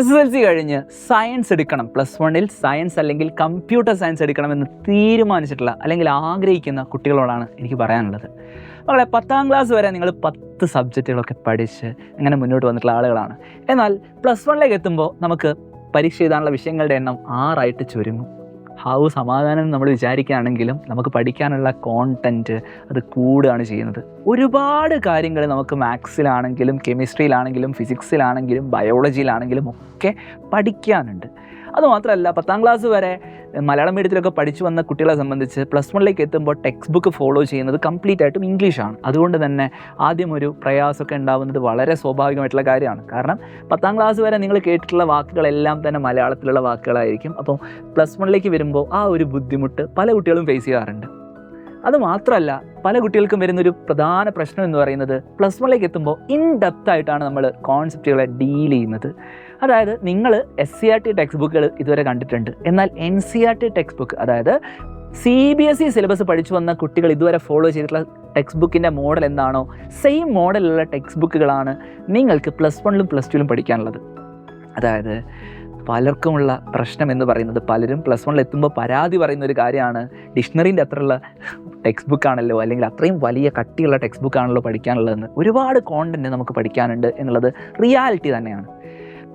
SSLC കഴിഞ്ഞ് science എടുക്കണം, +1 science അല്ലെങ്കിൽ കമ്പ്യൂട്ടർ സയൻസ് എടുക്കണമെന്ന് തീരുമാനിച്ചിട്ടുള്ള അല്ലെങ്കിൽ ആഗ്രഹിക്കുന്ന കുട്ടികളോടാണ് എനിക്ക് പറയാനുള്ളത്. മകളെ, 10ാം ക്ലാസ് വരെ നിങ്ങൾ 10 സബ്ജക്റ്റുകളൊക്കെ പഠിച്ച് അങ്ങനെ മുന്നോട്ട് വന്നിട്ടുള്ള ആളുകളാണ്. എന്നാൽ +1 എത്തുമ്പോൾ നമുക്ക് പരീക്ഷ എഴുതാനുള്ള വിഷയങ്ങളുടെ എണ്ണം 6 ചുരുങ്ങും. സമാധാനം നമ്മൾ വിചാരിക്കുകയാണെങ്കിലും നമുക്ക് പഠിക്കാനുള്ള കോണ്ടൻറ്റ് അത് കൂടുകയാണ് ചെയ്യുന്നത്. ഒരുപാട് കാര്യങ്ങൾ നമുക്ക് മാത്സിലാണെങ്കിലും കെമിസ്ട്രിയിലാണെങ്കിലും ഫിസിക്സിലാണെങ്കിലും ബയോളജിയിലാണെങ്കിലും ഒക്കെ പഠിക്കാനുണ്ട്. അതുമാത്രമല്ല 10ാം ക്ലാസ് വരെ മലയാളം മീഡിയത്തിലൊക്കെ പഠിച്ചു വന്ന കുട്ടികളെ സംബന്ധിച്ച് +1 എത്തുമ്പോൾ ടെക്സ്റ്റ് ബുക്ക് ഫോളോ ചെയ്യുന്നത് കംപ്ലീറ്റ് ആയിട്ടും ഇംഗ്ലീഷാണ്. അതുകൊണ്ട് തന്നെ ആദ്യം ഒരു പ്രയാസമൊക്കെ ഉണ്ടാകുന്നത് വളരെ സ്വാഭാവികമായിട്ടുള്ള കാര്യമാണ്. കാരണം 10ാം ക്ലാസ് വരെ നിങ്ങൾ കേട്ടിട്ടുള്ള വാക്കുകളെല്ലാം തന്നെ മലയാളത്തിലുള്ള വാക്കുകളായിരിക്കും. അപ്പോൾ +1 വരുമ്പോൾ ആ ഒരു ബുദ്ധിമുട്ട് പല കുട്ടികളും ഫേസ് ചെയ്യാറുണ്ട്. അതുമാത്രമല്ല, പല കുട്ടികൾക്കും വരുന്നൊരു പ്രധാന പ്രശ്നം എന്ന് പറയുന്നത് +1 എത്തുമ്പോൾ ഇൻഡെപ്ത് ആയിട്ടാണ് നമ്മൾ കോൺസെപ്റ്റുകളെ ഡീൽ ചെയ്യുന്നത്. അതായത് നിങ്ങൾ SCERT ടെക്സ്റ്റ് ബുക്കുകൾ ഇതുവരെ കണ്ടിട്ടുണ്ട്, എന്നാൽ NCERT ടെക്സ്റ്റ് ബുക്ക്, അതായത് CBSE സിലബസ് പഠിച്ചു വന്ന കുട്ടികൾ ഇതുവരെ ഫോളോ ചെയ്തിട്ടുള്ള ടെക്സ്റ്റ് ബുക്കിൻ്റെ മോഡൽ എന്താണോ സെയിം മോഡലുള്ള ടെക്സ്റ്റ് ബുക്കുകളാണ് നിങ്ങൾക്ക് +1 +2 പഠിക്കാനുള്ളത്. അതായത് പലർക്കുമുള്ള പ്രശ്നം എന്ന് പറയുന്നത്, പലരും +1 എത്തുമ്പോൾ പരാതി പറയുന്ന ഒരു കാര്യമാണ്, ഡിക്ഷണറീൻ്റെ അത്രയുള്ള ടെക്സ്റ്റ് ബുക്കാണല്ലോ, അല്ലെങ്കിൽ അത്രയും വലിയ കട്ടിയുള്ള ടെക്സ്റ്റ് ബുക്കാണല്ലോ പഠിക്കാനുള്ളതെന്ന്. ഒരുപാട് കോണ്ടൻറ്റ് നമുക്ക് പഠിക്കാനുണ്ട് എന്നുള്ളത് റിയാലിറ്റി തന്നെയാണ്.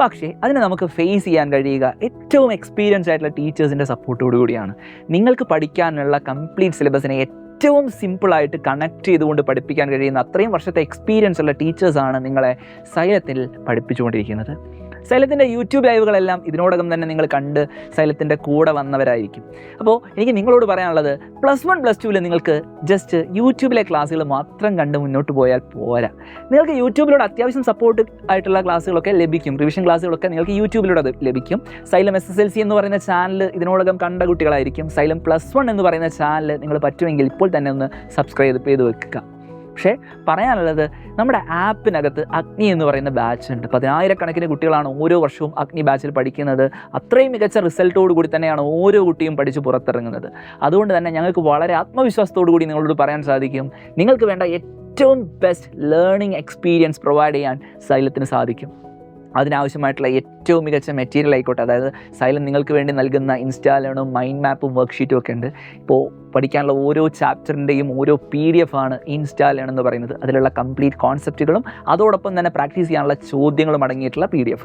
പക്ഷേ അതിനെ നമുക്ക് ഫേസ് ചെയ്യാൻ കഴിയുക ഏറ്റവും എക്സ്പീരിയൻസ് ആയിട്ടുള്ള ടീച്ചേഴ്സിൻ്റെ സപ്പോർട്ടോടു കൂടിയാണ്. നിങ്ങൾക്ക് പഠിക്കാനുള്ള കംപ്ലീറ്റ് സിലബസിനെ ഏറ്റവും സിമ്പിളായിട്ട് കണക്ട് ചെയ്തുകൊണ്ട് പഠിപ്പിക്കാൻ കഴിയുന്ന അത്രയും വർഷത്തെ എക്സ്പീരിയൻസ് ഉള്ള ടീച്ചേഴ്സാണ് നിങ്ങളെ സൈലത്തിൽ പഠിപ്പിച്ചുകൊണ്ടിരിക്കുന്നത്. സൈലത്തിൻ്റെ യൂട്യൂബ് ലൈവുകളെല്ലാം ഇതിനോടകം തന്നെ നിങ്ങൾ കണ്ട് സൈലത്തിൻ്റെ കൂടെ വന്നവരായിരിക്കും. അപ്പോൾ എനിക്ക് നിങ്ങളോട് പറയാനുള്ളത്, +1 +2 നിങ്ങൾക്ക് ജസ്റ്റ് യൂട്യൂബിലെ ക്ലാസ്സുകൾ മാത്രം കണ്ട് മുന്നോട്ട് പോയാൽ പോരാ. നിങ്ങൾക്ക് യൂട്യൂബിലൂടെ അത്യാവശ്യം സപ്പോർട്ട് ആയിട്ടുള്ള ക്ലാസ്സുകളൊക്കെ ലഭിക്കും. റിവിഷൻ ക്ലാസ്സുകളൊക്കെ നിങ്ങൾക്ക് യൂട്യൂബിലൂടെ അത് ലഭിക്കും. സൈലം SSLC എന്ന് പറയുന്ന ചാനൽ ഇതിനോടകം കണ്ട കുട്ടികളായിരിക്കും. സൈലം +1 എന്ന് പറയുന്ന ചാനൽ നിങ്ങൾ പറ്റുമെങ്കിൽ ഇപ്പോൾ തന്നെ ഒന്ന് സബ്സ്ക്രൈബ് ചെയ്ത് വെക്കുക. പക്ഷേ പറയാനുള്ളത്, നമ്മുടെ ആപ്പിനകത്ത് അഗ്നി എന്ന് പറയുന്ന ബാച്ച് ഉണ്ട്. 10,000 കുട്ടികളാണ് ഓരോ വർഷവും അഗ്നി ബാച്ചിൽ പഠിക്കുന്നത്. അത്രയും മികച്ച റിസൾട്ടോട് കൂടി തന്നെയാണ് ഓരോ കുട്ടിയും പഠിച്ച് പുറത്തിറങ്ങുന്നത്. അതുകൊണ്ട് തന്നെ ഞങ്ങൾക്ക് വളരെ ആത്മവിശ്വാസത്തോടു കൂടി നിങ്ങളോട് പറയാൻ സാധിക്കും, നിങ്ങൾക്ക് വേണ്ട ഏറ്റവും ബെസ്റ്റ് ലേണിംഗ് എക്സ്പീരിയൻസ് പ്രൊവൈഡ് ചെയ്യാൻ സൈലത്തിന് സാധിക്കും. അതിനാവശ്യമായിട്ടുള്ള ഏറ്റവും മികച്ച മെറ്റീരിയൽ ആയിക്കോട്ടെ, അതായത് സൈലം നിങ്ങൾക്ക് വേണ്ടി നൽകുന്ന ഇൻസ്റ്റാലേണും മൈൻഡ് മാപ്പും വർക്ക്ഷീറ്റും ഒക്കെ ഉണ്ട്. ഇപ്പോൾ പഠിക്കാനുള്ള ഓരോ ചാപ്റ്ററിൻ്റെയും ഓരോ PDF ആണ് ഇൻസ്റ്റാലേൺ എന്ന് പറയുന്നത്. അതിലുള്ള കംപ്ലീറ്റ് കോൺസെപ്റ്റുകളും അതോടൊപ്പം തന്നെ പ്രാക്ടീസ് ചെയ്യാനുള്ള ചോദ്യങ്ങളും അടങ്ങിയിട്ടുള്ള PDF.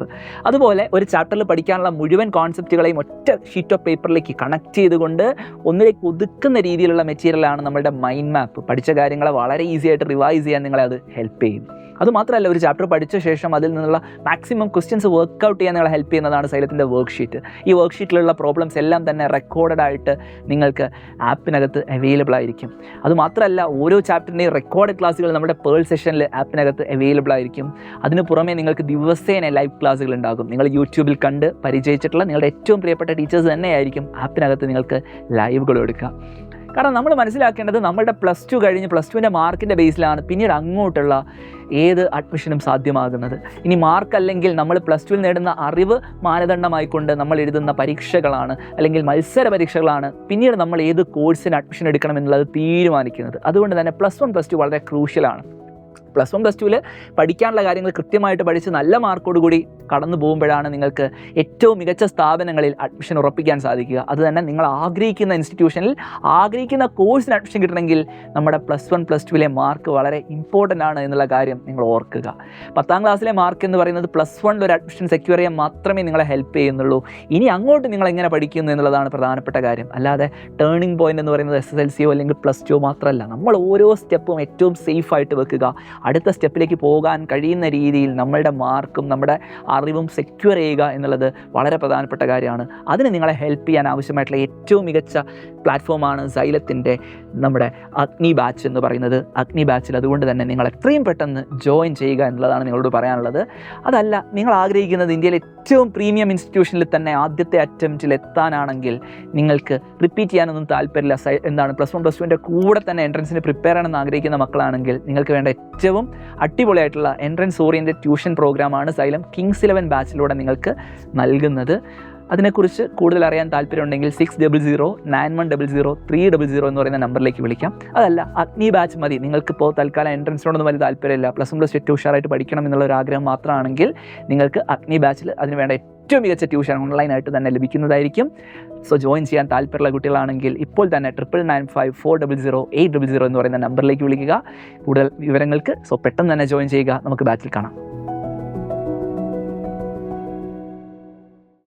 അതുപോലെ ഒരു ചാപ്റ്ററിൽ പഠിക്കാനുള്ള മുഴുവൻ കോൺസെപ്റ്റുകളെയും ഒറ്റ ഷീറ്റ് ഓഫ് പേപ്പറിലേക്ക് കണക്ട് ചെയ്തുകൊണ്ട് ഒന്നിലേക്ക് ഒതുക്കുന്ന രീതിയിലുള്ള മെറ്റീരിയലാണ് നമ്മുടെ മൈൻഡ് മാപ്പ്. പഠിച്ച കാര്യങ്ങളെ വളരെ ഈസി ആയിട്ട് റിവൈസ് ചെയ്യാൻ നിങ്ങളെ അത് ഹെൽപ്പ് ചെയ്യും. അതുമാത്രമല്ല, ഒരു ചാപ്റ്റർ പഠിച്ച ശേഷം അതിൽ നിന്നുള്ള മാക്സിമം ക്വസ്റ്റ്യൻസ് വർക്കൗട്ട് ചെയ്യാൻ നിങ്ങളെ ഹെൽപ്പ് ചെയ്യുന്നതാണ് സൈലത്തിൻ്റെ വർക്ക്ഷീറ്റ്. ഈ വർക്ക്ഷീറ്റിലുള്ള പ്രോബ്ലംസ് എല്ലാം തന്നെ റെക്കോർഡഡ് ആയിട്ട് നിങ്ങൾക്ക് ആപ്പിനകത്ത് അവൈലബിൾ ആയിരിക്കും. അതുമാത്രമല്ല, ഓരോ ചാപ്റ്ററിൻ്റെയും റെക്കോർഡ് ക്ലാസ്സുകൾ നമ്മുടെ പേൾ സെഷനിൽ ആപ്പിനകത്ത് അവൈലബിൾ ആയിരിക്കും. അതിന് പുറമെ നിങ്ങൾക്ക് ദിവസേന ലൈവ് ക്ലാസ്സുകൾ ഉണ്ടാകും. നിങ്ങൾ യൂട്യൂബിൽ കണ്ട് പരിചയിച്ചിട്ടുള്ള നിങ്ങളുടെ ഏറ്റവും പ്രിയപ്പെട്ട ടീച്ചേഴ്സ് തന്നെയായിരിക്കും ആപ്പിനകത്ത് നിങ്ങൾക്ക് ലൈവുകൾ എടുക്കുക. കാരണം നമ്മൾ മനസ്സിലാക്കേണ്ടത്, നമ്മളുടെ +2 കഴിഞ്ഞ് +2ൻ്റെ മാർക്കിൻ്റെ ബേസിലാണ് പിന്നീട് അങ്ങോട്ടുള്ള ഏത് അഡ്മിഷനും സാധ്യമാകുന്നത്. ഇനി മാർക്ക് അല്ലെങ്കിൽ നമ്മൾ +2 നേടുന്ന അറിവ് മാനദണ്ഡമായിക്കൊണ്ട് നമ്മൾ എഴുതുന്ന പരീക്ഷകളാണ് അല്ലെങ്കിൽ മത്സര പരീക്ഷകളാണ് പിന്നീട് നമ്മൾ ഏത് കോഴ്സിന് അഡ്മിഷൻ എടുക്കണം എന്നുള്ളത് തീരുമാനിക്കുന്നത്. അതുകൊണ്ട് തന്നെ +1 +2 വളരെ ക്രൂഷ്യലാണ്. +1 +2 പഠിക്കാനുള്ള കാര്യങ്ങൾ കൃത്യമായിട്ട് പഠിച്ച് നല്ല മാർക്കോട് കൂടി കടന്നു പോകുമ്പോഴാണ് നിങ്ങൾക്ക് ഏറ്റവും മികച്ച സ്ഥാപനങ്ങളിൽ അഡ്മിഷൻ ഉറപ്പിക്കാൻ സാധിക്കുക. അത് തന്നെ നിങ്ങൾ ആഗ്രഹിക്കുന്ന ഇൻസ്റ്റിറ്റ്യൂഷനിൽ ആഗ്രഹിക്കുന്ന കോഴ്സിന് അഡ്മിഷൻ കിട്ടണമെങ്കിൽ നമ്മുടെ +1 +2 മാർക്ക് വളരെ ഇമ്പോർട്ടൻ്റ് ആണ് എന്നുള്ള കാര്യം നിങ്ങൾ ഓർക്കുക. 10ാം ക്ലാസ്സിലെ മാർക്ക് എന്ന് പറയുന്നത് +1 ഒരു അഡ്മിഷൻ സെക്യൂർ ചെയ്യാൻ മാത്രമേ നിങ്ങളെ ഹെൽപ്പ് ചെയ്യുന്നുള്ളൂ. ഇനി അങ്ങോട്ട് നിങ്ങൾ എങ്ങനെ പഠിക്കുന്നു എന്നുള്ളതാണ് പ്രധാനപ്പെട്ട കാര്യം. അല്ലാതെ ടേണിംഗ് പോയിൻ്റ് എന്ന് പറയുന്നത് SSLCയോ അല്ലെങ്കിൽ +2 മാത്രമല്ല. നമ്മൾ ഓരോ സ്റ്റെപ്പും ഏറ്റവും സേഫായിട്ട് വെക്കുക. അടുത്ത സ്റ്റെപ്പിലേക്ക് പോകാൻ കഴിയുന്ന രീതിയിൽ നമ്മളുടെ മാർക്കും നമ്മുടെ അറിവും സെക്യൂർ ചെയ്യുക എന്നുള്ളത് വളരെ പ്രധാനപ്പെട്ട കാര്യമാണ്. അതിന് നിങ്ങളെ ഹെൽപ്പ് ചെയ്യാൻ ആവശ്യമായിട്ടുള്ള ഏറ്റവും മികച്ച പ്ലാറ്റ്ഫോമാണ് സൈലത്തിൻ്റെ നമ്മുടെ അഗ്നി ബാച്ച് എന്ന് പറയുന്നത്. അഗ്നി ബാച്ചിൽ അതുകൊണ്ട് തന്നെ നിങ്ങൾ എത്രയും പെട്ടെന്ന് ജോയിൻ ചെയ്യുക എന്നുള്ളതാണ് നിങ്ങളോട് പറയാനുള്ളത്. അതല്ല, നിങ്ങൾ ആഗ്രഹിക്കുന്നത് ഇന്ത്യയിലെ ഏറ്റവും പ്രീമിയം ഇൻസ്റ്റിറ്റ്യൂഷനിൽ തന്നെ ആദ്യത്തെ അറ്റംപ്റ്റിൽ എത്താനാണെങ്കിൽ നിങ്ങൾക്ക് റിപ്പീറ്റ് ചെയ്യാനൊന്നും താല്പര്യമില്ല, +1 +2ൻ്റെ കൂടെ തന്നെ എൻട്രൻസിന് പ്രിപ്പയർ ചെയ്യണമെന്ന് ആഗ്രഹിക്കുന്ന മക്കളാണെങ്കിൽ നിങ്ങൾക്ക് വേണ്ട ഏറ്റവും അടിപൊളിയായിട്ടുള്ള എൻട്രൻസ് ഓറിയൻറ്റഡ് ട്യൂഷൻ പ്രോഗ്രാമാണ് സൈലം കിങ്സ് 11 ബാച്ചിലൂടെ നിങ്ങൾക്ക് നൽകുന്നത്. അതിനെക്കുറിച്ച് കൂടുതൽ അറിയാൻ താല്പര്യമുണ്ടെങ്കിൽ 6009100300 എന്ന് പറയുന്ന നമ്പറിലേക്ക് വിളിക്കാം. അതല്ല അഗ്നി ബാച്ച് മതി, നിങ്ങൾക്കിപ്പോൾ തൽക്കാലം എൻട്രൻസിനോടൊന്നും വലിയ താല്പര്യമില്ല, +1 +2 ഉഷാറായിട്ട് പഠിക്കണം എന്നുള്ള ഒരു ആഗ്രഹം മാത്രമാണെങ്കിൽ നിങ്ങൾക്ക് അഗ്നി ബാച്ചിൽ അതിന് വേണ്ട ഏറ്റവും മികച്ച ട്യൂഷൻ ഓൺലൈനായിട്ട് തന്നെ ലഭിക്കുന്നതായിരിക്കും. സോ ജോയിൻ ചെയ്യാൻ താല്പര്യമുള്ള കുട്ടികളാണെങ്കിൽ ഇപ്പോൾ തന്നെ 9995400800 എന്ന് പറയുന്ന നമ്പറിലേക്ക് വിളിക്കുക. കൂടുതൽ വിവരങ്ങൾക്ക് പെട്ടെന്ന് തന്നെ ജോയിൻ ചെയ്യുക. നമുക്ക് ബാച്ചിൽ കാണാം.